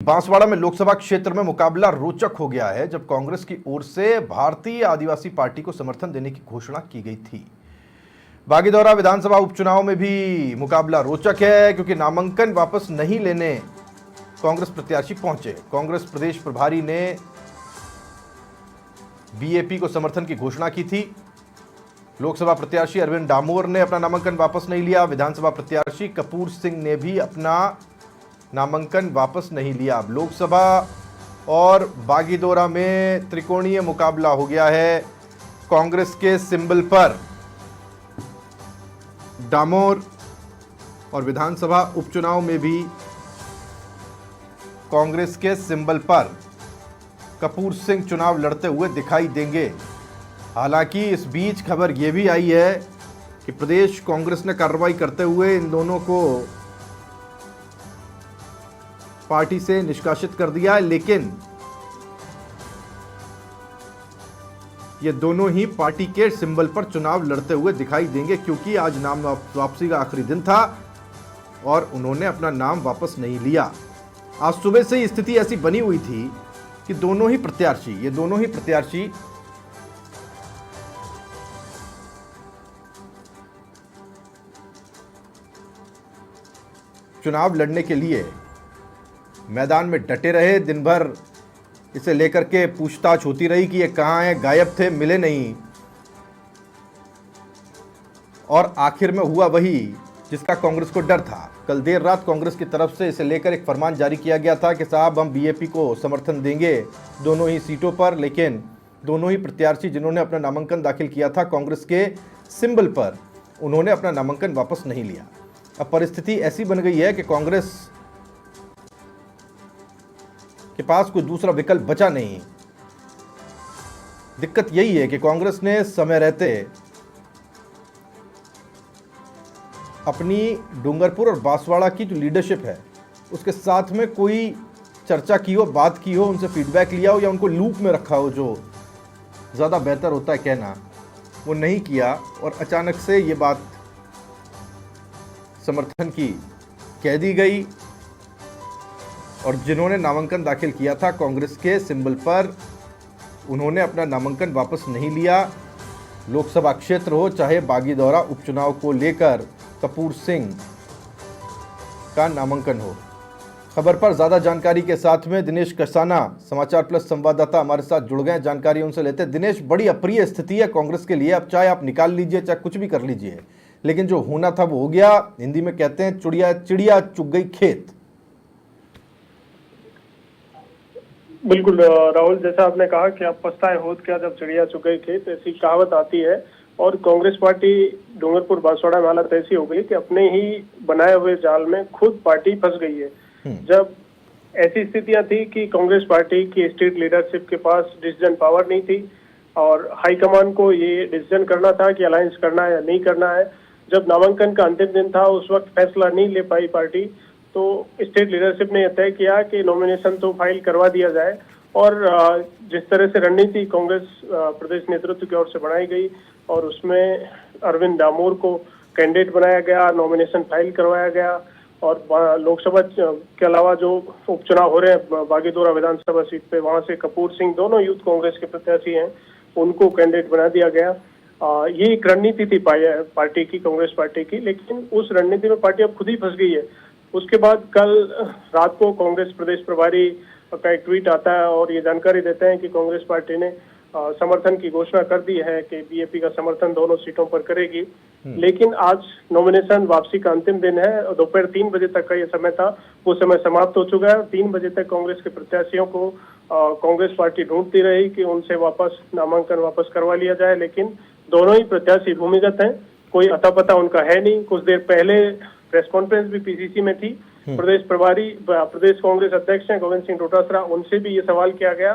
बांसवाड़ा में लोकसभा क्षेत्र में मुकाबला रोचक हो गया है जब कांग्रेस की ओर से भारतीय आदिवासी पार्टी को समर्थन देने की घोषणा की गई थी। बागीदौरा विधानसभा उपचुनाव में भी मुकाबला रोचक है क्योंकि नामांकन वापस नहीं लेने कांग्रेस प्रत्याशी पहुंचे। कांग्रेस प्रदेश प्रभारी ने बीएपी को समर्थन की घोषणा की थी। लोकसभा प्रत्याशी अरविंद डामोर ने अपना नामांकन वापस नहीं लिया। विधानसभा प्रत्याशी कपूर सिंह ने भी अपना नामांकन वापस नहीं लिया। लोकसभा और बागीदौरा में त्रिकोणीय मुकाबला हो गया है। कांग्रेस के सिंबल पर डामोर और विधानसभा उपचुनाव में भी कांग्रेस के सिंबल पर कपूर सिंह चुनाव लड़ते हुए दिखाई देंगे। हालांकि इस बीच खबर यह भी आई है कि प्रदेश कांग्रेस ने कार्रवाई करते हुए इन दोनों को पार्टी से निष्कासित कर दिया है, लेकिन ये दोनों ही पार्टी के सिंबल पर चुनाव लड़ते हुए दिखाई देंगे क्योंकि आज नाम वापसी का आखिरी दिन था और उन्होंने अपना नाम वापस नहीं लिया। आज सुबह से ही स्थिति ऐसी बनी हुई थी कि दोनों ही प्रत्याशी चुनाव लड़ने के लिए मैदान में डटे रहे। दिन भर इसे लेकर के पूछताछ होती रही कि ये कहाँ हैं, गायब थे, मिले नहीं, और आखिर में हुआ वही जिसका कांग्रेस को डर था। कल देर रात कांग्रेस की तरफ से इसे लेकर एक फरमान जारी किया गया था कि साहब हम बीएपी को समर्थन देंगे दोनों ही सीटों पर, लेकिन दोनों ही प्रत्याशी जिन्होंने अपना नामांकन दाखिल किया था कांग्रेस के सिंबल पर, उन्होंने अपना नामांकन वापस नहीं लिया। अब परिस्थिति ऐसी बन गई है कि कांग्रेस के पास कोई दूसरा विकल्प बचा नहीं। दिक्कत यही है कि कांग्रेस ने समय रहते अपनी डूंगरपुर और बांसवाड़ा की जो लीडरशिप है उसके साथ में कोई चर्चा की हो, बात की हो, उनसे फीडबैक लिया हो या उनको लूप में रखा हो, जो ज़्यादा बेहतर होता है कहना, वो नहीं किया और अचानक से ये बात समर्थन की कह दी गई और जिन्होंने नामांकन दाखिल किया था कांग्रेस के सिंबल पर, उन्होंने अपना नामांकन वापस नहीं लिया। लोकसभा क्षेत्र हो चाहे बागीदौरा उपचुनाव को लेकर कपूर सिंह का नामांकन हो। खबर पर ज़्यादा जानकारी के साथ में दिनेश कसाना समाचार प्लस संवाददाता हमारे साथ जुड़ गए। जानकारी उनसे लेते हैं। दिनेश, बड़ी अप्रिय स्थिति है कांग्रेस के लिए। अब चाहे आप निकाल लीजिए चाहे कुछ भी कर लीजिए, लेकिन जो होना था वो हो गया। हिंदी में कहते हैं चिड़िया चुग गई खेत। बिल्कुल राहुल, जैसा आपने कहा कि आप पछताए होत क्या जब चिड़िया चुग गई खेत, ऐसी कहावत आती है। और कांग्रेस पार्टी डूंगरपुर बांसवाड़ा में हालत ऐसी हो गई कि अपने ही बनाए हुए जाल में खुद पार्टी फंस गई है। जब ऐसी स्थितियां थी कि कांग्रेस पार्टी की स्टेट लीडरशिप के पास डिसीजन पावर नहीं थी और हाईकमान को ये डिसीजन करना था कि अलायंस करना है या नहीं करना है। जब नामांकन का अंतिम दिन था उस वक्त फैसला नहीं ले पाई पार्टी, तो स्टेट लीडरशिप ने यह तय किया कि नॉमिनेशन तो फाइल करवा दिया जाए। और जिस तरह से रणनीति कांग्रेस प्रदेश नेतृत्व की ओर से बनाई गई और उसमें अरविंद डामोर को कैंडिडेट बनाया गया, नॉमिनेशन फाइल करवाया गया और लोकसभा के अलावा जो उपचुनाव हो रहे हैं बागीदौरा विधानसभा सीट पे, वहां से कपूर सिंह दोनों यूथ कांग्रेस के प्रत्याशी हैं, उनको कैंडिडेट बना दिया गया। ये एक रणनीति थी पार्टी की, कांग्रेस पार्टी की, लेकिन उस रणनीति में पार्टी अब खुद ही फंस गई है। उसके बाद कल रात को कांग्रेस प्रदेश प्रभारी का एक ट्वीट आता है और ये जानकारी देते हैं कि कांग्रेस पार्टी ने समर्थन की घोषणा कर दी है कि बीएपी का समर्थन दोनों सीटों पर करेगी। लेकिन आज नॉमिनेशन वापसी का अंतिम दिन है। दोपहर 3 बजे तक का ये समय था, वो समय समाप्त हो चुका है। 3 बजे तक कांग्रेस के प्रत्याशियों को कांग्रेस पार्टी ढूंढती रही कि उनसे वापस नामांकन वापस करवा लिया जाए, लेकिन दोनों ही प्रत्याशी भूमिगत हैं, कोई अता पता उनका है नहीं। कुछ देर पहले प्रेस कॉन्फ्रेंस भी पीसीसी में थी। प्रदेश प्रभारी प्रदेश कांग्रेस अध्यक्ष हैं गोविंद सिंह डोटासरा, उनसे भी ये सवाल किया गया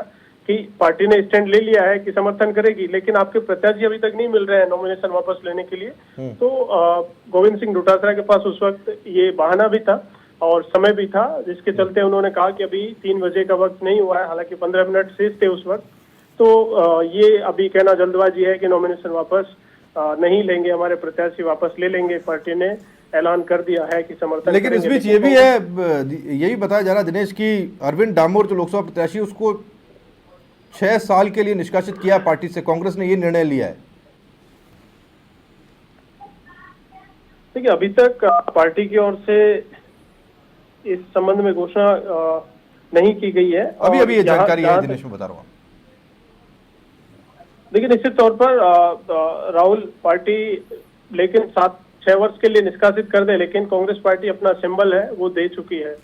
कि पार्टी ने स्टैंड ले लिया है कि समर्थन करेगी, लेकिन आपके प्रत्याशी अभी तक नहीं मिल रहे हैं नॉमिनेशन वापस लेने के लिए। तो गोविंद सिंह डोटासरा के पास उस वक्त ये बहाना भी था और समय भी था, जिसके चलते उन्होंने कहा कि अभी 3 बजे का वक्त नहीं हुआ है, हालांकि 15 मिनट शेष थे उस वक्त। तो ये अभी कहना जल्दबाजी है कि नॉमिनेशन वापस नहीं लेंगे, हमारे प्रत्याशी वापस ले लेंगे। पार्टी ने ऐलान कर दिया है कि समर्थन लेकिन इस करेंगे। बीच ये भी है, यही बताया जा रहा है दिनेश कि अरविंद डामोर जो लोकसभा प्रत्याशी, उसको 6 साल के लिए निष्कासित किया पार्टी से, कांग्रेस ने ये निर्णय लिया है। देखिए, अभी तक पार्टी की ओर से इस संबंध में घोषणा नहीं की गई है। अभी अभी ये जहाँ- जानकारी है जहाँ दिनेश, मैं बता रहा हूँ। देखिए, निश्चित तौर पर राहुल पार्टी लेकिन 7-6 वर्ष के लिए निष्कासित कर दे, लेकिन कांग्रेस पार्टी अपना सिंबल है वो दे चुकी है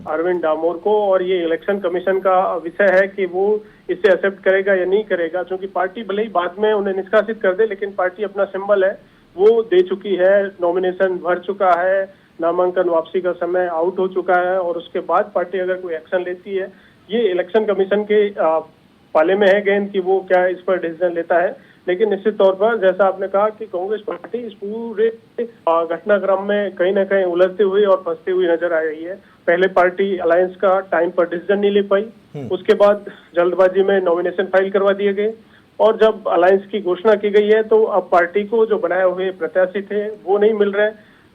अरविंद डामोर को, और ये इलेक्शन कमीशन का विषय है कि वो इसे एक्सेप्ट करेगा या नहीं करेगा। क्योंकि पार्टी भले ही बाद में उन्हें निष्कासित कर दे, लेकिन पार्टी अपना सिंबल है वो दे चुकी है, नॉमिनेशन भर चुका है, नामांकन वापसी का समय आउट हो चुका है, और उसके बाद पार्टी अगर कोई एक्शन लेती है, ये इलेक्शन कमीशन के पाले में है गेंद कि वो क्या इस पर डिसीजन लेता है। लेकिन निश्चित तौर पर जैसा आपने कहा कि कांग्रेस पार्टी इस पूरे घटनाक्रम में कहीं ना कहीं उलझती हुई और फंसती हुई नजर आ रही है। पहले पार्टी अलायंस का टाइम पर डिसीजन नहीं ले पाई, उसके बाद जल्दबाजी में नॉमिनेशन फाइल करवा दिए गए, और जब अलायंस की घोषणा की गई है तो अब पार्टी को जो बनाए हुए प्रत्याशी थे वो नहीं मिल रहे।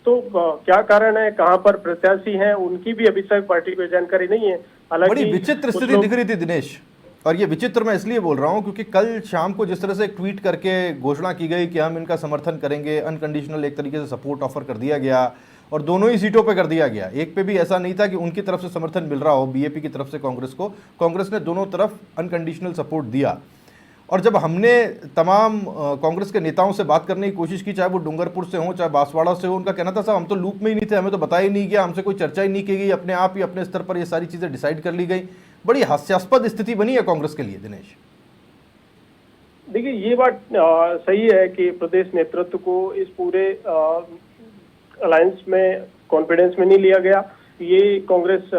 तो क्या कारण है, कहां पर प्रत्याशी हैं, उनकी भी अभी तक पार्टी को जानकारी नहीं है। हालांकि बड़ी विचित्र स्थिति दिख रही थी दिनेश, और ये विचित्र मैं इसलिए बोल रहा हूं क्योंकि कल शाम को जिस तरह से एक ट्वीट करके घोषणा की गई कि हम इनका समर्थन करेंगे, अनकंडीशनल एक तरीके से सपोर्ट ऑफर कर दिया गया, और दोनों ही सीटों पे कर दिया गया। एक पे भी ऐसा नहीं था कि उनकी तरफ से समर्थन मिल रहा हो बीएपी की तरफ से कांग्रेस को, कांग्रेस ने दोनों तरफ अनकंडीशनल सपोर्ट दिया। और जब हमने तमाम कांग्रेस के नेताओं से बात करने की कोशिश की, चाहे वो डूंगरपुर से हो चाहे बांसवाड़ा से हो, उनका कहना था साहब हम तो लूप में ही नहीं थे, हमें तो बताया ही नहीं गया, हमसे कोई चर्चा ही नहीं की गई, अपने आप ही अपने स्तर पर ये सारी चीजें डिसाइड कर ली गई। बड़ी हास्यास्पद स्थिति बनी है कांग्रेस के लिए दिनेश। देखिए, ये बात सही है कि प्रदेश नेतृत्व को इस पूरे अलायंस में कॉन्फिडेंस में नहीं लिया गया। ये कांग्रेस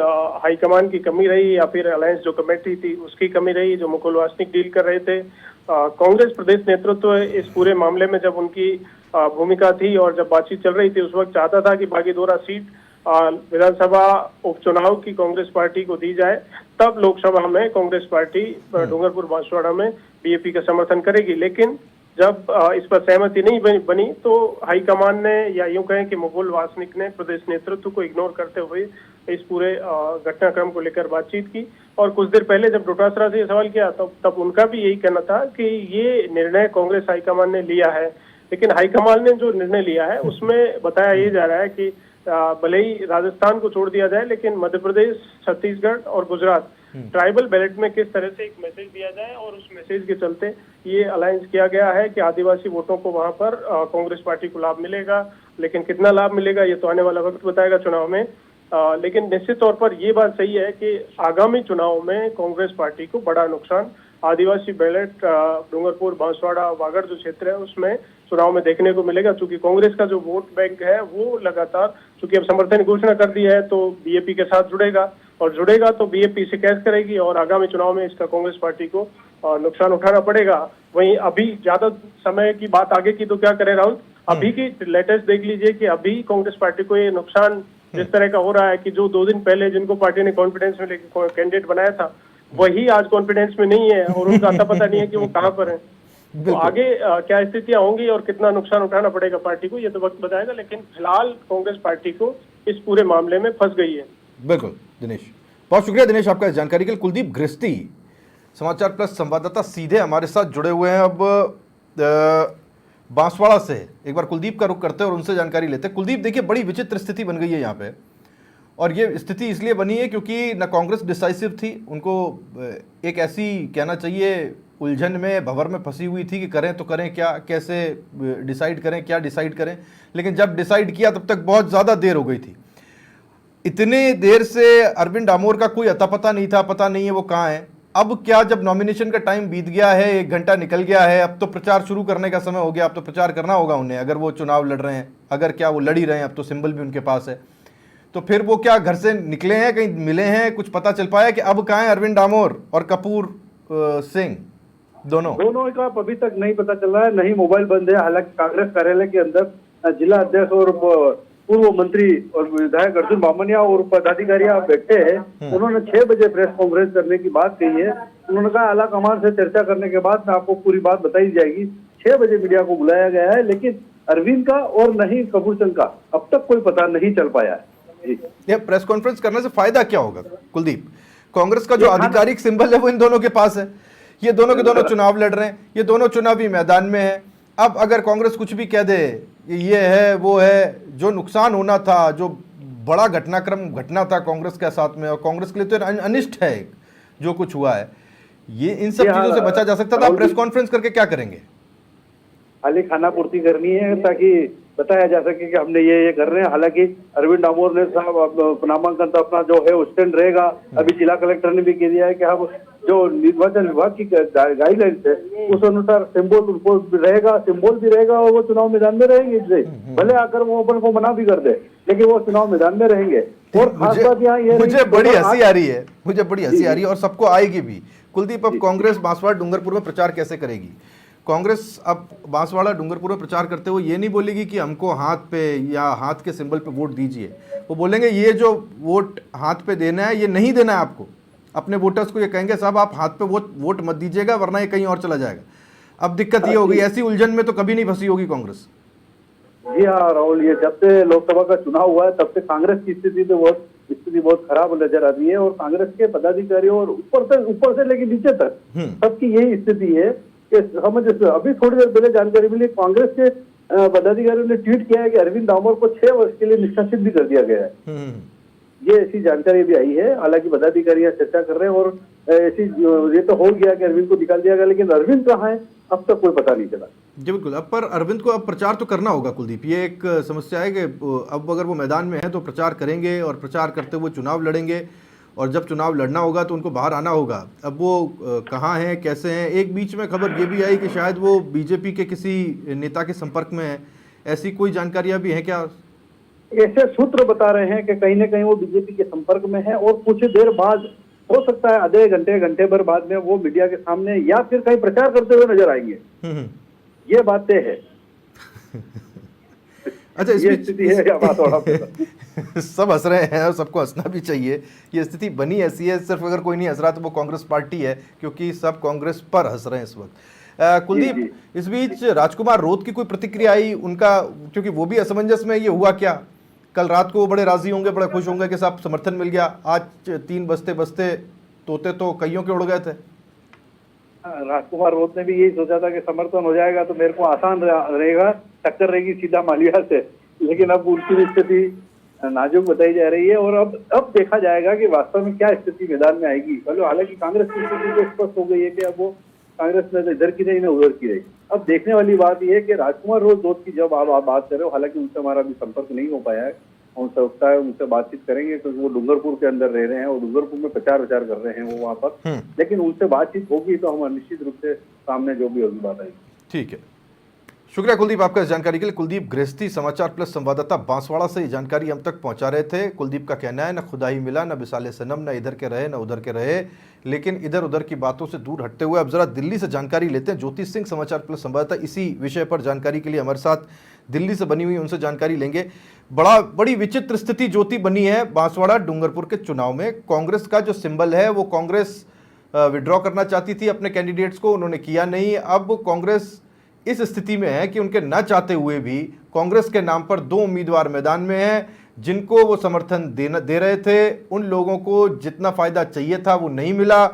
हाईकमान की कमी रही या फिर अलायंस जो कमेटी थी उसकी कमी रही, जो मुकुल वासनिक डील कर रहे थे। कांग्रेस प्रदेश नेतृत्व इस पूरे मामले में जब उनकी भूमिका थी और जब बातचीत चल रही थी, उस वक्त चाहता था कि बागीदोरा सीट विधानसभा उपचुनाव की कांग्रेस पार्टी को दी जाए, तब लोकसभा में कांग्रेस पार्टी डूंगरपुर बांसवाड़ा में बीएपी का समर्थन करेगी। लेकिन जब इस पर सहमति नहीं बनी तो हाईकमान ने, या यूं कहें कि मुकुल वासनिक ने, प्रदेश नेतृत्व को इग्नोर करते हुए इस पूरे घटनाक्रम को लेकर बातचीत की। और कुछ देर पहले जब डोटासरा से सवाल किया तब उनका भी यही कहना था कि ये निर्णय कांग्रेस हाईकमान ने लिया है। लेकिन हाईकमान ने जो निर्णय लिया है उसमें बताया ये जा रहा है कि भले ही राजस्थान को छोड़ दिया जाए, लेकिन मध्य प्रदेश, छत्तीसगढ़ और गुजरात ट्राइबल बैलेट में किस तरह से एक मैसेज दिया जाए, और उस मैसेज के चलते ये अलायंस किया गया है कि आदिवासी वोटों को वहां पर कांग्रेस पार्टी को लाभ मिलेगा। लेकिन कितना लाभ मिलेगा ये तो आने वाला वक्त बताएगा चुनाव में। लेकिन निश्चित तौर पर ये बात सही है कि आगामी चुनाव में कांग्रेस पार्टी को बड़ा नुकसान आदिवासी बैलेट डूंगरपुर, बांसवाड़ा, वागड़ जो क्षेत्र है उसमें चुनाव में देखने को मिलेगा। चूंकि कांग्रेस का जो वोट बैंक है वो लगातार, चूंकि अब समर्थन घोषणा कर दी है तो बीएपी के साथ जुड़ेगा, और जुड़ेगा तो बीएपी से कैश करेगी, और आगामी चुनाव में इसका कांग्रेस पार्टी को नुकसान उठाना पड़ेगा। वहीं अभी ज्यादा समय की बात आगे की तो क्या करें राहुल, अभी की लेटेस्ट देख लीजिए कि अभी कांग्रेस पार्टी को ये नुकसान जिस तरह का हो रहा है कि जो 2 दिन पहले जिनको पार्टी ने कॉन्फिडेंस में लेकर कैंडिडेट बनाया था वही आज कॉन्फिडेंस में नहीं है, और उनका अता पता नहीं है कि वो कहां पर है। तो आगे क्या स्थितियां होंगी और कितना नुकसान उठाना पड़ेगा पार्टी को, ये तो वक्त बताएगा। लेकिन फिलहाल कांग्रेस पार्टी को इस पूरे मामले में फंस गई है। बिल्कुल दिनेश, बहुत शुक्रिया दिनेश आपका इस जानकारी के लिए। कुलदीप घृष्टी, समाचार प्लस संवाददाता, सीधे हमारे साथ जुड़े हुए हैं अब बांसवाड़ा से। एक बार कुलदीप का रुख करते हैं और उनसे जानकारी लेते हैं। कुलदीप, देखिए बड़ी विचित्र स्थिति बन गई है यहाँ पे, और ये स्थिति इसलिए बनी है क्योंकि न कांग्रेस डिसाइसिव थी, उनको एक ऐसी कहना चाहिए उलझन में, भंवर में फंसी हुई थी कि करें तो करें क्या, कैसे डिसाइड करें, क्या डिसाइड करें। लेकिन जब डिसाइड किया तब तक बहुत ज़्यादा देर हो गई थी। इतने देर से अरविंद डामोर का कोई अता पता नहीं था, पता नहीं है वो कहाँ है। अब क्या, जब नॉमिनेशन का टाइम बीत गया है, 1 घंटा निकल गया है, अब तो प्रचार शुरू करने का समय हो गया, अब तो प्रचार करना होगा उन्हें, अगर वो चुनाव लड़ रहे हैं, अगर क्या वो लड़ ही रहे हैं, अब तो सिंबल भी उनके पास है। तो फिर वो क्या घर से निकले हैं, कहीं मिले हैं, कुछ पता चल पाया कि अब कहाँ है अरविंद डामोर और कपूर सिंह? दोनों का अभी तक नहीं पता चल रहा है, नहीं मोबाइल बंद है। हालांकि कांग्रेस कार्यालय के अंदर जिला अध्यक्ष और पूर्व मंत्री और विधायक अर्जुन बामनिया और पदाधिकारी बैठे हैं। उन्होंने 6 बजे प्रेस कॉन्फ्रेंस करने की बात कही है। उन्होंने कहा आला कमान से चर्चा करने के बाद आपको पूरी बात बताई जाएगी। 6 बजे मीडिया को बुलाया गया है, लेकिन अरविंद का और न ही कपूरचंद का अब तक कोई पता नहीं चल पाया है। जी। ये प्रेस कॉन्फ्रेंस करने से फायदा क्या होगा कुलदीप? कांग्रेस का जो आधिकारिक सिंबल है वो इन दोनों के पास है, ये दोनों के दोनों चुनाव लड़ रहे हैं, ये दोनों चुनावी मैदान में है। अब अगर कांग्रेस कुछ भी कह दे, ये है वो है, जो नुकसान होना था, जो बड़ा घटनाक्रम घटना था कांग्रेस के साथ में, और कांग्रेस के लिए तो अनिष्ट है जो कुछ हुआ है, ये इन सब चीजों से बचा जा सकता था। आप प्रेस कॉन्फ्रेंस करके क्या करेंगे? खाली खाना पूर्ति करनी है ताकि बताया जा सके कि हमने ये कर रहे हैं। हालांकि अरविंद डामोर ने साहब नामांकन तो अपना जो है स्टैंड रहेगा। अभी जिला कलेक्टर ने भी कह दिया है कि हम जो निर्वाचन विभाग की गाइडलाइंस है उस अनुसार सिंबल उनको रहेगा, सिंबल भी रहेगा और वो चुनाव मैदान में रहेंगे। भले आकर वो अपन को मना भी कर दे, लेकिन वो चुनाव मैदान में रहेंगे। और खास बात यहाँ ये, मुझे बड़ी हंसी आ रही है, मुझे बड़ी हंसी आ रही है और सबको आएगी भी। कुलदीप, अब कांग्रेस बांसवाड़ा डूंगरपुर में प्रचार कैसे करेगी? कांग्रेस अब बांसवाड़ा डूंगरपुर में प्रचार करते हुए ये नहीं बोलेगी कि हमको हाथ पे या हाथ के सिंबल पे वोट दीजिए। वो बोलेंगे ये जो वोट हाथ पे देना है ये नहीं देना है आपको। अपने वोटर्स को ये कहेंगे साहब आप हाथ पे वोट मत दीजिएगा वरना ये कहीं और चला जाएगा। अब दिक्कत ये हो गई, ऐसी उलझन में तो कभी नहीं फंसी होगी कांग्रेस। जी हाँ राहुल, ये जब से लोकसभा का चुनाव हुआ है तब से कांग्रेस की स्थिति बहुत खराब नजर आती है। और कांग्रेस के पदाधिकारियों और ऊपर से लेकर नीचे तक सबकी यही स्थिति है कि समझ। अभी थोड़ी देर पहले जानकारी मिली, कांग्रेस के पदाधिकारियों ने ट्वीट किया है कि अरविंद डामोर को 6 वर्ष के लिए निष्कासित भी कर दिया गया है। ये ऐसी जानकारी भी आई है। हालांकि पदाधिकारी चर्चा कर रहे हैं और ऐसी ये तो हो गया कि अरविंद को निकाल दिया गया, लेकिन अरविंद कहाँ है अब तक कोई पता नहीं चला। जी बिल्कुल। अब पर अरविंद को अब प्रचार तो करना होगा कुलदीप, ये एक समस्या है कि अब अगर वो मैदान में है तो प्रचार करेंगे और प्रचार करते हुए चुनाव लड़ेंगे, और जब चुनाव लड़ना होगा तो उनको बाहर आना होगा। अब वो कहाँ हैं, कैसे हैं? एक बीच में खबर ये भी आई कि शायद वो बीजेपी के किसी नेता के संपर्क में है, ऐसी कोई जानकारियां भी हैं क्या? ऐसे सूत्र बता रहे हैं कि कहीं ना कहीं वो बीजेपी के संपर्क में है और कुछ देर बाद हो सकता है आधे घंटे भर बाद में वो मीडिया के सामने या फिर कहीं प्रचार करते हुए नजर आएंगे। ये बात तय है। अच्छा, ये स्थिति है क्या बात? सब हंस रहे हैं और सबको हंसना भी चाहिए। ये स्थिति बनी ऐसी है, सिर्फ अगर कोई नहीं हंस रहा तो वो कांग्रेस पार्टी है, क्योंकि सब कांग्रेस पर हंस रहे हैं इस वक्त। कुलदीप, इस बीच राजकुमार रोत की कोई प्रतिक्रिया आई उनका, क्योंकि वो भी असमंजस में, ये हुआ क्या? कल रात को वो बड़े राजी होंगे, बड़े खुश होंगे कि साहब समर्थन मिल गया, आज 3 बजते बजते तोते तो कईयों के उड़ गए थे। राजकुमार रोत ने भी यही सोचा था कि समर्थन हो जाएगा तो मेरे को आसान रहेगा, टक्कर रहेगी सीधा मालिया से, लेकिन अब उनकी स्थिति नाजुक बताई जा रही है। और अब देखा जाएगा कि वास्तव में क्या स्थिति मैदान में आएगी। हालांकि कांग्रेस की स्थिति तो स्पष्ट हो गई है कि अब वो कांग्रेस में इधर की नहीं ना उधर की रही। अब देखने वाली बात यह है कि राजकुमार रोत की जब आप बात कर रहे हो, हालांकि उनसे हमारा अभी संपर्क नहीं हो पाया है, उनसे बातचीत करेंगे क्योंकि वो डूंगरपुर के अंदर रह रहे हैं और डूंगरपुर में प्रचार विचार कर रहे हैं वो वहाँ पर, लेकिन उनसे बातचीत होगी तो हम निश्चित रूप से सामने जो भी होगी बात आएगी। ठीक है, शुक्रिया कुलदीप आपका इस जानकारी के लिए। कुलदीप गृहस्थी समाचार प्लस संवाददाता बांसवाड़ा से ये जानकारी हम तक पहुंचा रहे थे। कुलदीप का कहना है न खुदा ही मिला, न बिसाले सनम, न इधर के रहे न उधर के रहे, लेकिन इधर उधर की बातों से दूर हटते हुए अब जरा दिल्ली से जानकारी लेते हैं। ज्योति सिंह समाचार प्लस संवाददाता इसी विषय पर जानकारी के लिए हमारे साथ दिल्ली से बनी हुई, उनसे जानकारी लेंगे। बड़ी विचित्र स्थिति ज्योति बनी है बांसवाड़ा डूंगरपुर के चुनाव में। कांग्रेस का जो सिंबल है वो कांग्रेस विड्रॉ करना चाहती थी अपने कैंडिडेट्स को, उन्होंने किया नहीं। अब कांग्रेस इस स्थिति में है कि उनके न चाहते हुए भी कांग्रेस के नाम पर 2 उम्मीदवार मैदान में हैं, जिनको वो समर्थन दे रहे थे। उन लोगों को जितना फायदा चाहिए था वो नहीं मिला।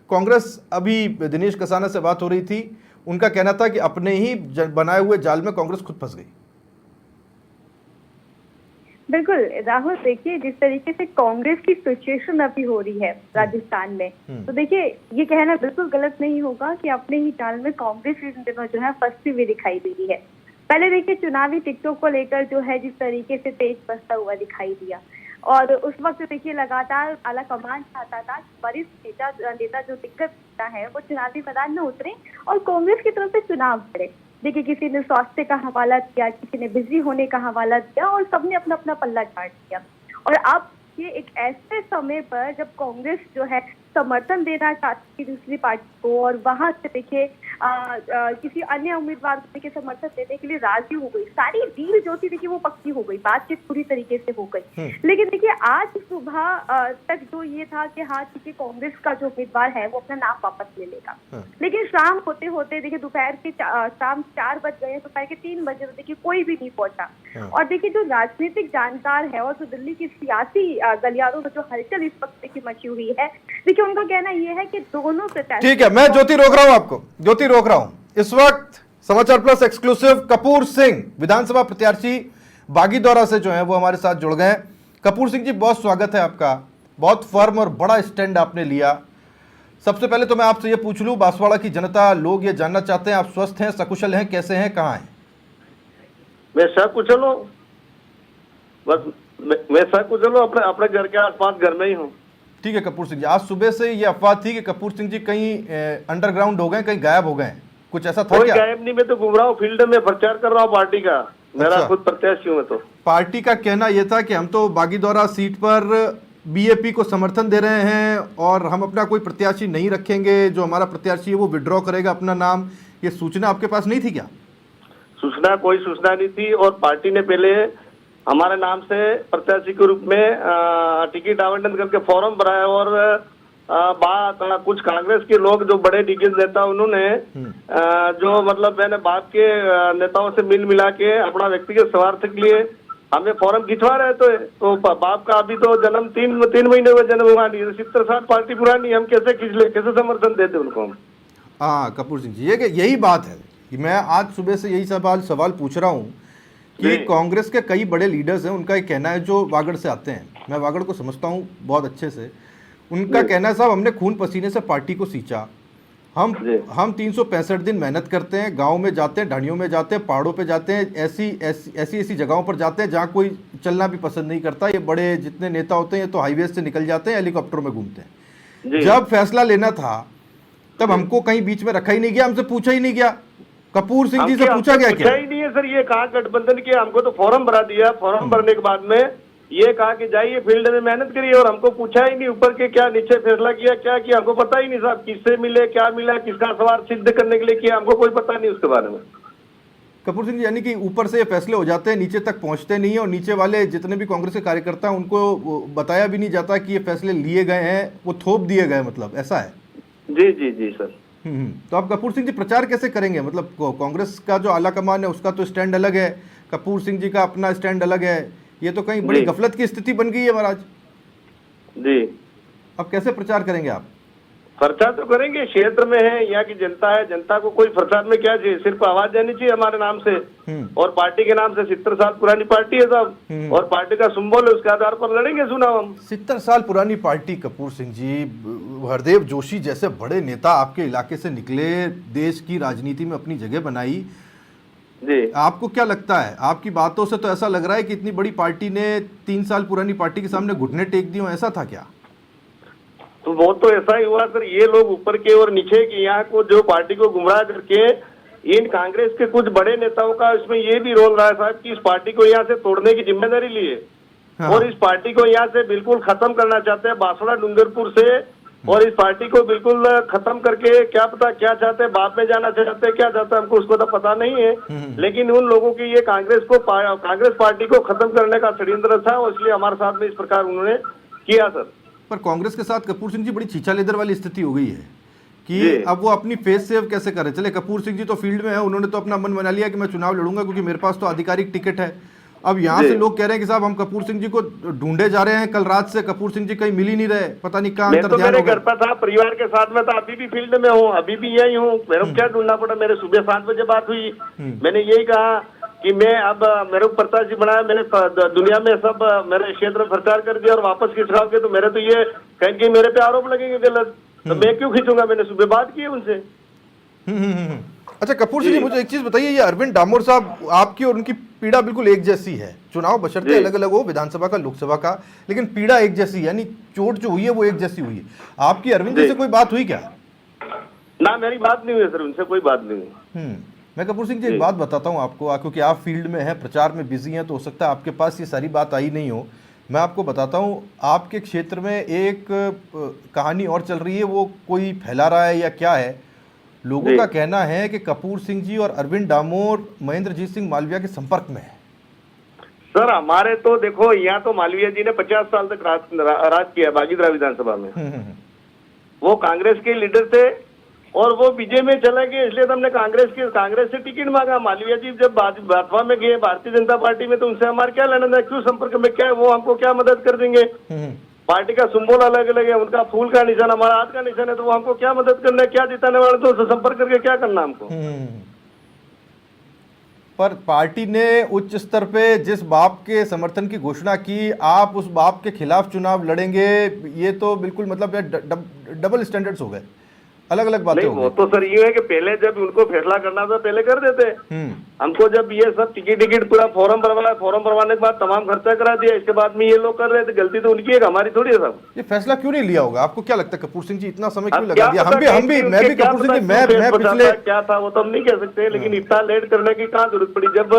कांग्रेस, अभी दिनेश कसाना से बात हो रही थी, उनका कहना था कि अपने ही बनाए हुए जाल में कांग्रेस खुद फंस गई। बिल्कुल राहुल, देखिए जिस तरीके से कांग्रेस की सिचुएशन अभी हो रही है राजस्थान में, तो देखिए ये कहना बिल्कुल गलत नहीं होगा कि अपने ही जाल में कांग्रेस इन दिनों जो है फंसती हुई दिखाई दे रही है। पहले देखिए चुनावी टिकटों को लेकर जो है जिस तरीके से तेज बसता हुआ दिखाई दिया, और उस वक्त देखिए लगातार आला कमान चाहता था वरिष्ठ नेता जो दिग्गज नेता है वो चुनावी मैदान में उतरे और कांग्रेस की तरफ से चुनाव लड़े। देखिए किसी ने स्वास्थ्य का हवाला दिया, किसी ने बिजी होने का हवाला दिया, और सबने अपना अपना पल्ला झाड़ दिया। और अब ये एक ऐसे समय पर जब कांग्रेस जो है समर्थन देना चाहती है दूसरी पार्टी को, और वहां से देखिए किसी अन्य उम्मीदवार के समर्थन देने के लिए राजी हो गई। सारी डील जो थी देखिए वो पक्की हो गई, बातचीत पूरी तरीके से हो गई। लेकिन देखिए आज सुबह तक जो ये था कि हाँ ठीक है कांग्रेस का जो उम्मीदवार है वो अपना नाम वापस ले लेगा, लेकिन शाम होते होते देखिए दोपहर के शाम 4 बज गए, दोपहर के 3 बजे तो देखिए कोई भी नहीं पहुंचा। और देखिए जो राजनीतिक जानकार है और जो दिल्ली की सियासी गलियारों में जो हलचल इस वक्त देखिए मची हुई है, देखिए उनका कहना यह है कि दोनों प्रत्याशी। ठीक है, मैं ज्योति रोक रहा हूं आपको, ज्योति रोक रहा हूं। इस वक्त समाचार प्लस एक्सक्लूसिव कपूर सिंह विधानसभा प्रत्याशी बागीदौरा से जो है वो हमारे साथ जुड़ गए। कपूर सिंह जी बहुत स्वागत है आपका, बहुत फर्म और बड़ा स्टैंड आपने लिया। सबसे पहले तो मैं आपसे ये पूछ लूं, बांसवाड़ा की जनता, लोग ये जानना चाहते हैं आप स्वस्थ हैं, सकुशल हैं, कैसे हैं, कहाँ हैं? मैं सकुशल हूँ, बस मैं सकुशल हूँ, अपने घर के आसपास घर में ही हूँ। ठीक है कपूर सिंह जी, आज सुबह से ये अफवाह थी कि कपूर सिंह जी कहीं अंडरग्राउंड हो गए, कहीं गायब हो गए, कुछ ऐसा था कोई क्या? गायब नहीं, मैं तो घूम रहा हूँ फील्ड में, प्रचार कर रहा हूँ पार्टी का। मेरा अच्छा। खुद प्रत्याशी हूँ मैं तो। पार्टी का कहना यह था कि हम तो बागीदौरा सीट पर बीएपी को समर्थन दे रहे हैं और हम अपना कोई प्रत्याशी नहीं रखेंगे, जो हमारा प्रत्याशी है वो विड्रॉ करेगा अपना नाम। ये सूचना आपके पास नहीं थी क्या? कोई सूचना नहीं थी, और पार्टी ने पहले हमारे नाम से प्रत्याशी के रूप में टिकट आवंटन करके फॉर्म भरा है, और कुछ कांग्रेस के लोग जो बड़े दिग्गज नेता उन्होंने जो मतलब मैंने बाप के नेताओं से मिल मिला के अपना व्यक्तिगत स्वार्थ के लिए हमें फॉर्म खिंचवा रहे थे। तो बाप का अभी तो जन्म 3 महीने हुए, जन्म हुआ नहीं, 70 पार्टी पुरानी, हम कैसे खींच ले, कैसे समर्थन देते उनको हम? हाँ कपूर सिंह जी, ये यही बात है कि मैं आज सुबह से यही सवाल पूछ रहा हूँ कि कांग्रेस के कई बड़े लीडर्स हैं, उनका एक कहना है जो वागड़ से आते हैं, मैं वागड़ को समझता हूँ बहुत अच्छे से, उनका कहना है साहब हमने खून पसीने से पार्टी को सींचा, हम 365 दिन मेहनत करते हैं, गांव में जाते हैं, ढाणियों में जाते हैं, पहाड़ों पे जाते हैं, ऐसी जगहों पर जाते हैं जहां कोई चलना भी पसंद नहीं करता। ये बड़े जितने नेता होते हैं तो हाईवे से निकल जाते हैं, हेलीकॉप्टर में घूमते हैं। जब फैसला लेना था तब हमको कहीं बीच में रखा ही नहीं गया, हमसे पूछा ही नहीं गया। कपूर सिंह जी से पूछा गया क्या? ही नहीं है सर, ये कहा गठबंधन किया, हमको तो फॉर्म भरा दिया, फॉर्म भरने के बाद में ये कहा कि जाइए फील्ड में मेहनत करिए, और हमको पूछा ही नहीं ऊपर के क्या नीचे फैसला किया, क्या किया हमको पता ही नहीं साहब, किससे मिले, क्या मिला, किसका सवाल सिद्ध करने के लिए किया, हमको कोई पता नहीं उसके बारे में। कपूर सिंह जी, यानी कि ऊपर से ये फैसले हो जाते हैं, नीचे तक पहुंचते नहीं है, और नीचे वाले जितने भी कांग्रेस के कार्यकर्ता हैं उनको बताया भी नहीं जाता कि ये फैसले लिए गए हैं, वो थोप दिए गए, मतलब ऐसा है? जी सर। तो आप कपूर सिंह जी प्रचार कैसे करेंगे? मतलब कांग्रेस का जो आला कमान है उसका तो स्टैंड अलग है, कपूर सिंह जी का अपना स्टैंड अलग है, ये तो कहीं बड़ी गफलत की स्थिति बन गई है महाराज जी। अब कैसे प्रचार करेंगे आप? प्रचार तो करेंगे, क्षेत्र में है, यहाँ की जनता है, जनता को कोई प्रचार में क्या चाहिए, सिर्फ आवाज देनी चाहिए हमारे नाम से, और पार्टी के नाम से 70 साल पुरानी पार्टी है साहब, और पार्टी का सिंबल है, उसके आधार पर लड़ेंगे चुनाव हम। 70 साल पुरानी पार्टी। कपूर सिंह जी, हरदेव जोशी जैसे बड़े नेता आपके इलाके से निकले, देश की राजनीति में अपनी जगह बनाई जी। आपको क्या लगता है, आपकी बातों से तो ऐसा लग रहा है कि इतनी बड़ी पार्टी ने 3 साल पुरानी पार्टी के सामने घुटने टेक दिए, ऐसा था क्या? तो वो तो ऐसा ही हुआ सर, ये लोग ऊपर के और नीचे के यहाँ को जो पार्टी को गुमराह करके, इन कांग्रेस के कुछ बड़े नेताओं का इसमें ये भी रोल रहा है साहब कि इस पार्टी को यहाँ से तोड़ने की जिम्मेदारी लिए, और इस पार्टी को यहाँ से बिल्कुल खत्म करना चाहते हैं, बांसवाड़ा डूंगरपुर से, और इस पार्टी को बिल्कुल खत्म करके क्या पता क्या चाहते हैं, बाप में जाना चाहते हैं, क्या चाहते हैं हमको उसको तो पता नहीं है, लेकिन उन लोगों की ये कांग्रेस पार्टी को खत्म करने का षड्यंत्र था, और इसलिए हमारे साथ में इस प्रकार उन्होंने किया सर। पर कांग्रेस के साथ कपूर सिंह जी बड़ी छीछा लेदर वाली स्थिति हो गई है कि अब वो अपनी फेस सेव कैसे करें। चले कपूर सिंह जी तो फील्ड में है, उन्होंने तो अपना मन बना लिया कि मैं चुनाव लड़ूंगा क्योंकि मेरे पास तो आधिकारिक टिकट है। अब यहाँ से लोग कह रहे हैं कि साहब हम कपूर सिंह जी को ढूंढे जा रहे हैं, कल रात से कपूर सिंह जी कहीं मिल ही नहीं रहे, पता नहीं कहाँ अंतर ध्यान हो गया। घर पर था, परिवार के साथ में था, अभी भी फील्ड में हूँ, अभी भी यही हूँ, मेरे को क्या ढूंढना पड़ा। मेरे सुबह 7 बजे बात हुई, मैंने यही कहा कि मैं अब मेरे को प्रत्याशी बनाया, मैंने दुनिया में सब मेरे क्षेत्र में प्रचार कर दिया, और वापस खिंचवाओगे तो मेरे तो ये कहीं मेरे पे आरोप लगेंगे गलत, तो मैं क्यों खींचूंगा। मैंने सुबह बात की उनसे। अच्छा कपूर सिंह जी, मुझे एक चीज बताइए, ये अरविंद डामोर साहब, आपकी और उनकी पीड़ा बिल्कुल एक जैसी है, चुनाव बशर्ते अलग अलग हो, विधानसभा का लोकसभा का, लेकिन पीड़ा एक जैसी है, यानी चोट जो हुई है वो एक जैसी हुई है। आपकी अरविंद जी से कोई बात हुई क्या? ना, मेरी बात नहीं हुई सर, उनसे कोई बात नहीं हुई। मैं कपूर सिंह जी एक बात बताता हूँ आपको, क्योंकि आप फील्ड में हैं, प्रचार में बिजी हैं, तो हो सकता है आपके पास ये सारी बात आई नहीं हो। मैं आपको बताता हूँ, आपके क्षेत्र में एक कहानी और चल रही है, वो कोई फैला रहा है या क्या है, लोगों का कहना है कि कपूर सिंह जी और अरविंद डामोर महेंद्रजीत सिंह मालविया के संपर्क में है। सर हमारे तो देखो, यहाँ तो मालवीय जी ने 50 साल तक राज किया बागीदरा विधानसभा में। वो कांग्रेस के लीडर थे और वो बीजेपी में चले गए, इसलिए तो हमने कांग्रेस से टिकट मांगा। मालवीय जी जब भाजपा में गए भारतीय जनता पार्टी में, तो उनसे हमारे क्या लेना था, क्यों संपर्क में, क्या वो हमको क्या मदद कर देंगे? पार्टी का सिंबल अलग अलग है, उनका फूल का निशान हमारा हाथ का निशान है, तो वो हमको क्या मदद करना है, क्या जिताने वाले, तो संपर्क करके क्या करना हमको? पर पार्टी ने उच्च स्तर पे जिस बाप के समर्थन की घोषणा की, आप उस बाप के खिलाफ चुनाव लड़ेंगे, ये तो बिल्कुल मतलब डबल स्टैंडर्ड्स हो गए, अलग अलग बातें हो गई। वो तो सर ये है कि पहले जब उनको फैसला करना था पहले कर देते। हमको जब ये सब टिकट पूरा फॉर्म भरवाने के बाद तमाम खर्चा करा दिया, इसके बाद में ये लोग कर रहे थे, गलती तो उनकी है, हमारी थोड़ी है साहब। ये फैसला क्यों नहीं लिया होगा? आपको क्या लगता है कपूर सिंह जी इतना समय क्यों लगा दिया? मैं भी कपूर सिंह जी, मैं पिछले क्या था वो तो हम नहीं कह सकते, लेकिन इतना लेट करने की कहाँ जरूरत पड़ी? जब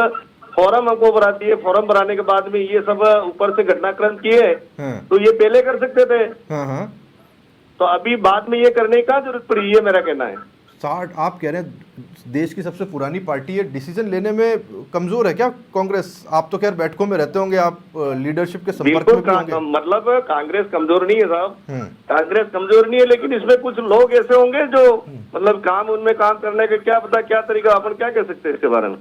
फॉर्म हमको भरा दिए, फॉर्म भराने के बाद में ये सब ऊपर से घटनाक्रम किए, तो ये पहले कर सकते थे। तो अभी बाद में ये करने की क्या जरूरत पड़ी, ये मेरा कहना है। 60 आप कह रहे हैं देश की सबसे पुरानी पार्टी है, डिसीजन लेने में कमजोर है क्या कांग्रेस? आप तो खैर बैठकों में रहते होंगे, आप लीडरशिप के संपर्क में भी होंगे। मतलब कांग्रेस कमजोर नहीं है साहब, कांग्रेस कमजोर नहीं है, लेकिन इसमें कुछ लोग ऐसे होंगे जो मतलब उनमें काम करने का क्या पता क्या तरीका, अपन क्या कह सकते हैं इसके बारे में।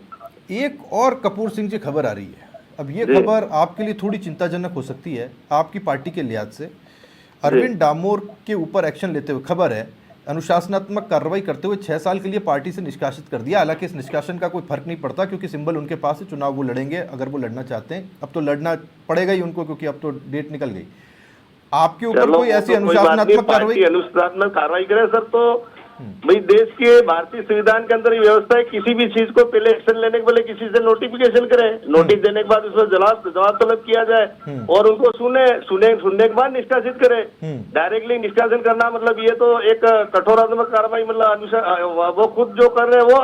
एक और कपूर सिंह जी खबर आ रही है, अब ये खबर आपके लिए थोड़ी चिंताजनक हो सकती है आपकी पार्टी के लिहाज से। अरविंद डामोर के ऊपर एक्शन लेते हुए खबर है, अनुशासनात्मक कार्रवाई करते हुए 6 साल के लिए पार्टी से निष्कासित कर दिया। हालांकि इस निष्कासन का कोई फर्क नहीं पड़ता क्योंकि सिंबल उनके पास है, चुनाव वो लड़ेंगे अगर वो लड़ना चाहते हैं। अब तो लड़ना पड़ेगा ही उनको क्योंकि अब तो डेट निकल गई। आपके ऊपर कोई ऐसी अनुशासनात्मक कार्रवाई करे सर, तो भाई देश के भारतीय संविधान के अंदर ये व्यवस्था है, किसी भी चीज को पहले एक्शन लेने के पहले किसी से नोटिफिकेशन करें, नोटिस देने के बाद उसमें जवाब तलब किया जाए और उनको सुनने के बाद निष्कासित करें। डायरेक्टली निष्कासन करना मतलब ये तो एक कठोरात्मक कार्रवाई, मतलब वो खुद जो कर रहे हैं वो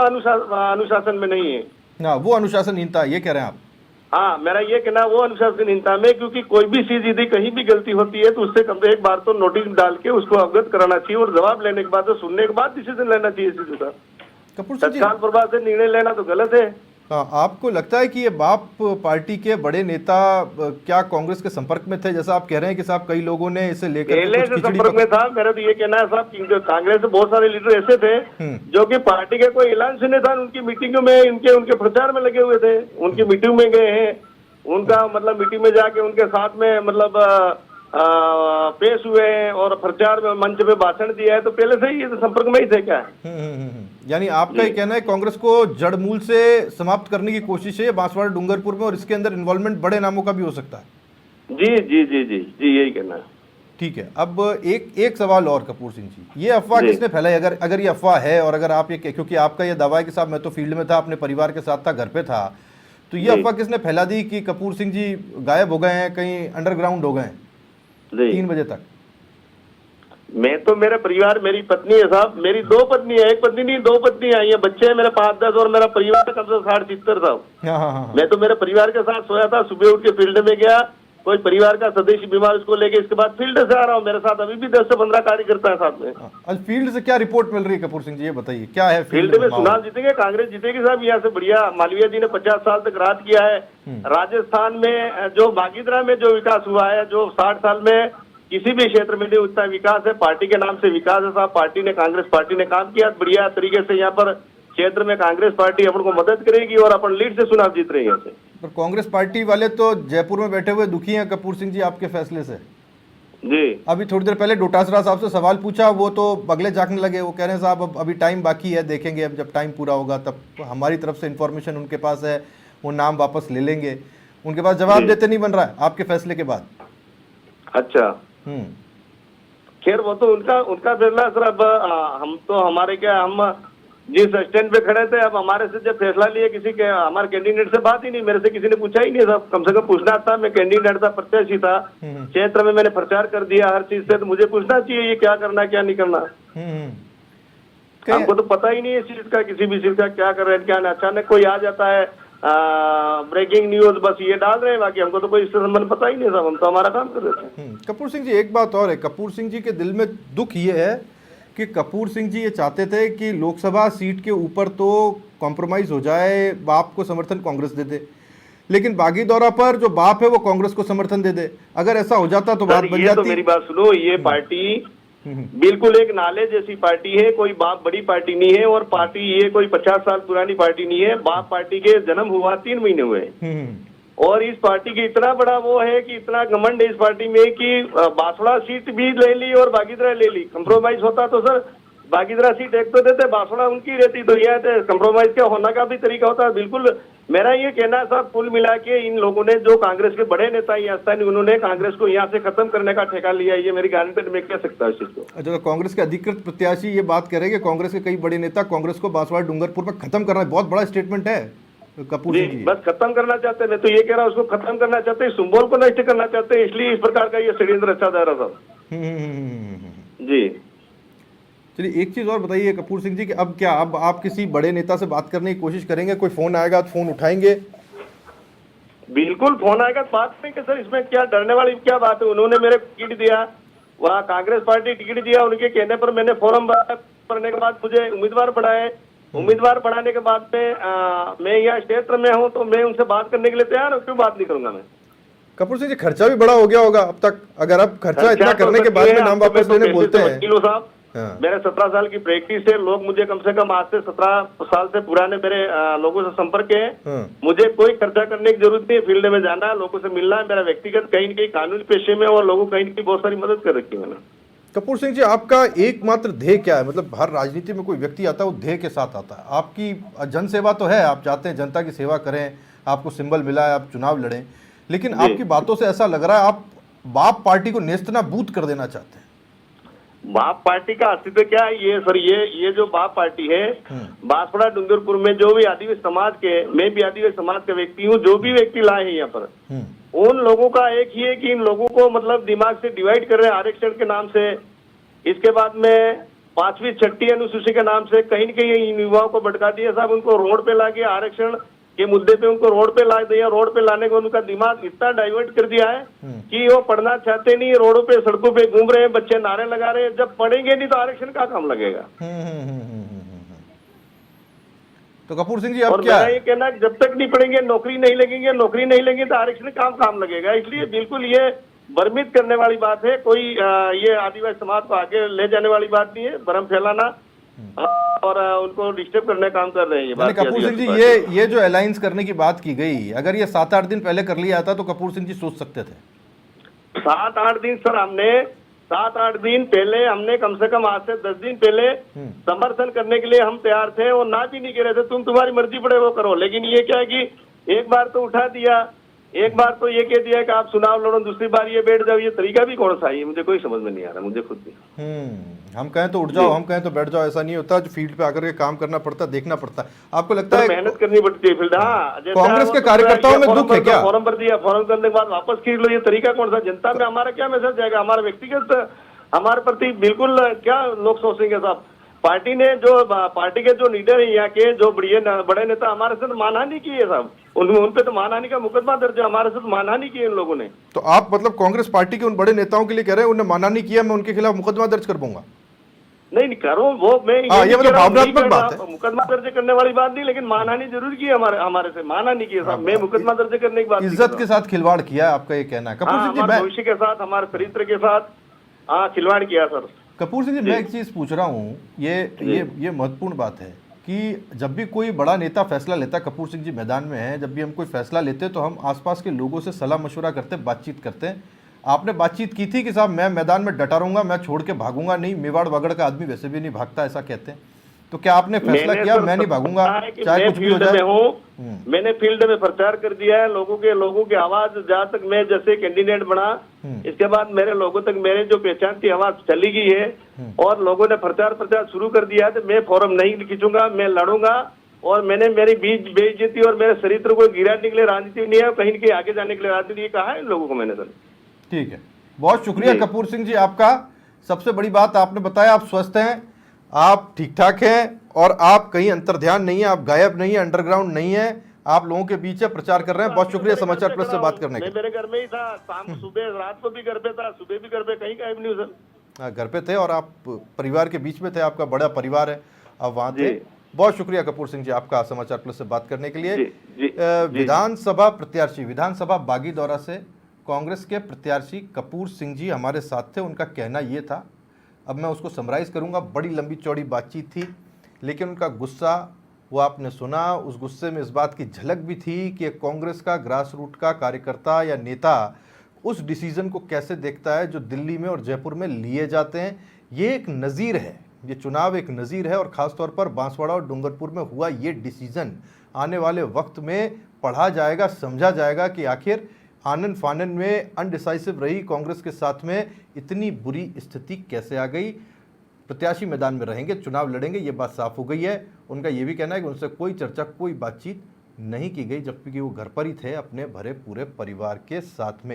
अनुशासन में नहीं है ना, वो अनुशासनहीनता ये कह रहे हैं आप? हाँ, मेरा ये कहना वो अनुशासनहीनता में, क्योंकि कोई भी चीज यदि कहीं भी गलती होती है तो उससे कम से एक बार तो नोटिस डाल के उसको अवगत कराना चाहिए और जवाब लेने के बाद तो सुनने के बाद डिसीजन लेना चाहिए। तत्काल प्रभाव से निर्णय लेना तो गलत है। आपको लगता है कि ये बाप पार्टी के बड़े नेता क्या कांग्रेस के संपर्क में थे, जैसा आप कह रहे हैं कि साहब कई लोगों ने इसे लेकर पहले से संपर्क में था? मेरा तो ये कहना है साहब, कांग्रेस से बहुत सारे लीडर ऐसे थे जो कि पार्टी के कोई ऐलान से नहीं था, उनकी मीटिंगों में उनके प्रचार में लगे हुए थे, उनकी मीटिंग में गए हैं, उनका मतलब मीटिंग में जाके उनके साथ में मतलब पेश हुए और प्रचार में मंच पे भाषण दिया है, तो पहले से ही संपर्क में ही थे क्या? यानी आपका ये कहना है कांग्रेस को जड़ मूल से समाप्त करने की कोशिश है बांसवाड़ा डूंगरपुर में और इसके अंदर इन्वॉल्वमेंट बड़े नामों का भी हो सकता है? जी जी जी जी जी, यही कहना है। ठीक है, अब एक सवाल और कपूर सिंह जी, ये अफवाह किसने फैलाई? अगर ये अफवाह है और अगर आप ये, क्योंकि आपका ये दावा है कि साहब मैं तो फील्ड में था, अपने परिवार के साथ था, घर पे था, तो ये अफवाह किसने फैला दी कि कपूर सिंह जी गायब हो गए हैं, कहीं अंडरग्राउंड हो गए हैं 3 बजे तक? मैं तो, मेरा परिवार, मेरी पत्नी है साहब, मेरी 2 पत्नी है, एक पत्नी नहीं 2 पत्नी आई है, बच्चे हैं मेरे 5-10 और मेरा परिवार कम से 60-70 साहब। मैं तो मेरे परिवार के साथ सोया था, सुबह उठ के फील्ड में गया, कोई परिवार का सदस्य बीमार उसको लेके इसके बाद फील्ड से आ रहा हूँ, मेरे साथ अभी भी 10 से 15 कार्यकर्ता है साथ में। आज फील्ड से क्या रिपोर्ट मिल रही है कपूर सिंह जी, ये बताइए क्या है फील्ड में? चुनाव जीतेंगे, कांग्रेस जीतेगी साहब यहाँ से बढ़िया। मालवीय जी ने 50 साल तक राज किया है। राजस्थान में जो बागीदरा में जो विकास हुआ है, जो 60 साल में किसी भी क्षेत्र में नहीं उतना विकास है, पार्टी के नाम से विकास है साहब। पार्टी ने, कांग्रेस पार्टी ने काम किया बढ़िया तरीके से, यहाँ पर क्षेत्र में कांग्रेस पार्टी अपन को मदद करेगी और अपन लीड से चुनाव जीत रहे हैं यहाँ से। पर कांग्रेस पार्टी वाले तो जयपुर में बैठे हुए दुखी हैं कपूर सिंह जी आपके फैसले से। जी, अभी थोड़ी देर पहले डोटासरा साहब से सवाल पूछा, वो तो बगले जागने लगे, वो कह रहे हैं साहब अब अभी टाइम बाकी है, देखेंगे, अब जब टाइम पूरा होगा तब हमारी तरफ से इन्फॉर्मेशन उनके पास है, वो नाम वापस ले लेंगे। उनके पास जवाब देते नहीं बन रहा है आपके फैसले के बाद। अच्छा, खैर वो तो उनका फैसला सर। अब हम तो हमारे क्या, हम जिस स्टैंड पे खड़े थे, अब हमारे से जब फैसला लिए, किसी के हमारे कैंडिडेट से बात ही नहीं, मेरे से किसी ने पूछा ही नहीं साहब। कम से कम पूछना था, मैं कैंडिडेट था, प्रत्याशी था, क्षेत्र में मैंने प्रचार कर दिया हर चीज से, तो मुझे पूछना चाहिए ये क्या करना है क्या नहीं करना। हमको तो पता ही नहीं है इस चीज का, किसी भी चीज का क्या कर रहे हैं क्या नहीं। अचानक कोई आ जाता है ब्रेकिंग न्यूज, बस ये डाल रहे हैं, बाकी हमको तो कोई इससे संबंध पता ही नहीं साहब, हम तो हमारा काम कर रहे थे। कपूर सिंह जी एक बात और है, कपूर सिंह जी के दिल में दुख ये है कि कपूर सिंह जी ये चाहते थे कि लोकसभा सीट के ऊपर तो कॉम्प्रोमाइज हो जाए, बाप को समर्थन कांग्रेस दे दे, लेकिन बागी दौरा पर जो बाप है वो कांग्रेस को समर्थन दे दे। अगर ऐसा हो जाता तो बात बन ये तो जाती। मेरी बात सुनो, ये पार्टी बिल्कुल एक नाले जैसी पार्टी है, कोई बाप बड़ी पार्टी नहीं है, और पार्टी ये कोई 50 साल पुरानी पार्टी नहीं है। बाप पार्टी के जन्म हुआ 3 महीने हुए, और इस पार्टी की इतना बड़ा वो है कि इतना घमंड है इस पार्टी में कि बांसवाड़ा सीट भी ले ली और बागीदरा ले ली। कंप्रोमाइज होता तो सर बागीदरा सीट एक तो देते, बांसवाड़ा उनकी रहती, तो यह कंप्रोमाइज का होना का भी तरीका होता है। बिल्कुल मेरा ये कहना है साहब, कुल मिला के इन लोगों ने, जो कांग्रेस के बड़े नेता यहाँ स्थानीय, उन्होंने कांग्रेस को यहाँ से खत्म करने का ठेका लिया। ये मेरी गारंटी में कह सकता हूँ इस चीज को। अच्छा, तो कांग्रेस के अधिकृत प्रत्याशी ये बात करेंगे, कांग्रेस के कई बड़े नेता कांग्रेस को बांसवाड़ा डूंगरपुर में खत्म करना है, बहुत बड़ा स्टेटमेंट है कपूर सिंह जी। बस खत्म करना चाहते हैं, मैं तो ये कह रहा हूँ, उसको खत्म करना चाहते हैं, सिंबल को नष्ट करना चाहते हैं, इसलिए इस प्रकार का ये षड्यंत्र रचा जा रहा था। जी चलिए, एक चीज और बताइए कपूर सिंह जी कि अब क्या, अब आप किसी बड़े नेता से बात करने की कोशिश करेंगे? कोई फोन आएगा तो फोन उठाएंगे? बिल्कुल फोन आएगा तो बात नहीं कि सर इसमें क्या डरने वाली क्या बात है। उन्होंने मेरे टिकट दिया, वहाँ कांग्रेस पार्टी टिकट दिया, उनके कहने पर मैंने फॉर्म भरने के बाद मुझे उम्मीदवार बढ़ाए। उम्मीदवार बढ़ाने के बाद में मैं यहाँ क्षेत्र में हूँ, तो मैं उनसे बात करने के लिए तैयार हूँ, क्यों बात नहीं करूंगा मैं। कपूर सिंह जी, खर्चा भी बड़ा हो गया होगा अब तक, अगर आप खर्चा इतना करने के बाद में नाम वापस लेने बोलते हैं। किलो साहब, मेरे 17 साल की प्रैक्टिस है, लोग मुझे कम से कम आज से 17 साल से पुराने मेरे लोगों से संपर्क है। मुझे कोई खर्चा करने की जरूरत नहीं है, फील्ड में जाना है, लोगों से मिलना है। मेरा व्यक्तिगत कहीं न कहीं कानूनी पेशे में, और लोगों कहीं न कहीं बहुत सारी मदद कर रखी है मैंने। कपूर सिंह जी, आपका एकमात्र ध्येय क्या है? मतलब हर राजनीति में कोई व्यक्ति आता है वो ध्येय के साथ आता है, आपकी जन सेवा तो है, आप चाहते हैं जनता की सेवा करें, आपको सिंबल मिला है, आप चुनाव लड़ें, लेकिन आपकी बातों से ऐसा लग रहा है आप बाप पार्टी को नेस्तनाबूद कर देना चाहते हैं। बाप पार्टी का अस्तित्व क्या है? ये सर, ये जो बाप पार्टी है, बांसवाड़ा डूंगरपुर में जो भी आदिवासी समाज के, मैं भी आदिवासी समाज का व्यक्ति हूँ, जो भी व्यक्ति लाए हैं यहाँ पर, उन लोगों का एक ही है कि इन लोगों को मतलब दिमाग से डिवाइड कर रहे हैं आरक्षण के नाम से। इसके बाद में 5वीं 6ठी अनुसूची के नाम से कहीं न कहीं इन युवाओं को भटका दिया साहब। उनको रोड पे लाके आरक्षण के मुद्दे पे उनको रोड पे ला दिया। रोड पे लाने को उनका दिमाग इतना डाइवर्ट कर दिया है कि वो पढ़ना चाहते नहीं, रोडों पे सड़कों पे घूम रहे हैं, बच्चे नारे लगा रहे हैं। जब पढ़ेंगे नहीं तो आरक्षण का काम लगेगा। तो कपूर सिंह जी, अब और क्या मेरा ये कहना है, जब तक नहीं पढ़ेंगे, नौकरी नहीं लगेगी तो आरक्षण काम लगेगा। इसलिए बिल्कुल ये भ्रमित करने वाली बात है, कोई ये आदिवासी समाज को आगे ले जाने वाली बात नहीं है, भ्रम फैलाना और उनको डिस्टर्ब करने का काम कर रहे हैं। कपूर सिंह जी, ये जो अलायंस करने की बात की गई, अगर ये 7-8 दिन पहले कर लिया था तो कपूर सिंह जी सोच सकते थे। 7-8 दिन सर, हमने 7-8 दिन पहले, हमने कम से कम आज से 10 दिन पहले समर्थन करने के लिए हम तैयार थे, और ना भी नहीं कह रहे थे तुम्हारी मर्जी पड़े वो करो। लेकिन ये क्या है कि एक बार तो उठा दिया, एक बार तो ये कह दिया कि आप चुनाव लड़ो, दूसरी बार ये बैठ जाओ। ये तरीका भी कौन सा है? मुझे कोई समझ में नहीं आ रहा, मुझे खुद भी। हम कहें तो उठ जाओ, हम कहें तो बैठ जाओ, ऐसा नहीं होता। जो फील्ड पे आकर के काम करना पड़ता है, देखना पड़ता है। आपको लगता है मेहनत करनी पड़ती है फील्ड? हाँ, कांग्रेस के कार्यकर्ताओं में दुख है क्या? फॉर्म भर दिया, फॉर्म करने के बाद वापस खींच लो, ये तरीका कौन सा? जनता में हमारा क्या मैसेज जाएगा? हमारा व्यक्तिगत हमारे प्रति बिल्कुल क्या लोग सोचेंगे साहब? पार्टी ने जो, पार्टी के जो लीडर है यहाँ के, जो बड़े नेता, हमारे साथ मानहानि की है साहब। उन पे तो मानहानि का मुकदमा दर्ज है, हमारे साथ मानहानि की है इन लोगों ने। तो आप मतलब कांग्रेस पार्टी के उन बड़े नेताओं के लिए कह रहे हैं उन्होंने मानहानि किया, मैं उनके खिलाफ मुकदमा दर्ज कर दूंगा? नहीं करो वो, मैं ये मतलब भावनात्मक बात है, मुकदमा दर्ज करने वाली बात नहीं, लेकिन मानहानि जरूर की है हमारे से, मानहानि की है साहब। मैं मुकदमा दर्ज करने की बात, इज्जत के साथ खिलवाड़ किया है, आपका ये कहना है? कपूर सिंह जी, भविष्य के साथ, हमारे चरित्र के साथ खिलवाड़ किया सर। कपूर सिंह जी, मैं एक चीज पूछ रहा हूँ, ये महत्वपूर्ण बात है कि जब भी कोई बड़ा नेता फैसला लेता है, कपूर सिंह जी मैदान में है, जब भी हम कोई फैसला लेते हैं तो हम आसपास के लोगों से सलाह मशवरा करते हैं, बातचीत करते हैं। आपने बातचीत की थी कि साहब मैं मैदान में डटा रहूंगा, मैं छोड़ के भागूंगा नहीं, मेवाड़ वगड़ का आदमी वैसे भी नहीं भागता, ऐसा कहते हैं। तो क्या आपने फैसला किया मैं नहीं भागूंगा चाहे कुछ भी हो जाए? मैंने फील्ड में प्रचार कर दिया है, लोगों की आवाज जहाँ तक मैं जैसे कैंडिडेट बना, इसके बाद मेरे लोगों तक मेरे जो पहचान की आवाज चली गई है, और लोगों ने प्रचार शुरू कर दिया है। तो मैं फॉर्म नहीं खींचूंगा, मैं लड़ूंगा, और मैंने मेरी बेइज्जती और मेरे चरित्र को गिराने के लिए राजनीति नहीं है, कहीं कहीं आगे जाने के लिए राजनीति कहा है इन लोगों को मैंने सर। ठीक है, बहुत शुक्रिया कपूर सिंह जी आपका। सबसे बड़ी बात आपने बताया, आप स्वस्थ हैं, आप ठीक ठाक हैं, और आप कहीं अंतर्ध्यान नहीं है, आप गायब नहीं है, अंडरग्राउंड नहीं है, आप लोगों के बीच प्रचार कर रहे हैं। बहुत शुक्रिया समाचार प्लस से बात करने के लिए। मेरे घर में ही था, शाम सुबह रात को भी घर पे था, सुबह भी घर पे, कहीं गायब नहीं हूं सर। घर पे थे और आप परिवार के बीच में थे, आपका बड़ा परिवार है, आप वहाँ थे। जी। बहुत शुक्रिया कपूर सिंह जी आपका समाचार प्लस से बात करने के लिए। जी, जी, विधानसभा प्रत्याशी, विधानसभा बागीदौरा से कांग्रेस के प्रत्याशी कपूर सिंह जी हमारे साथ थे। उनका कहना ये था, अब मैं उसको समराइज करूंगा, बड़ी लंबी चौड़ी बातचीत थी, लेकिन उनका गुस्सा वो आपने सुना। उस गुस्से में इस बात की झलक भी थी कि कांग्रेस का ग्रास रूट का कार्यकर्ता या नेता उस डिसीजन को कैसे देखता है जो दिल्ली में और जयपुर में लिए जाते हैं। ये एक नज़ीर है, ये चुनाव एक नज़ीर है, और ख़ासतौर पर बांसवाड़ा और डूंगरपुर में हुआ ये डिसीजन आने वाले वक्त में पढ़ा जाएगा, समझा जाएगा कि आखिर आनन फानन में अनडिसाइसिव रही कांग्रेस के साथ में इतनी बुरी स्थिति कैसे आ गई। प्रत्याशी मैदान में रहेंगे, चुनाव लड़ेंगे, ये बात साफ हो गई है। उनका ये भी कहना है कि उनसे कोई चर्चा, कोई बातचीत नहीं की गई, जबकि वो घर पर ही थे अपने भरे पूरे परिवार के साथ में।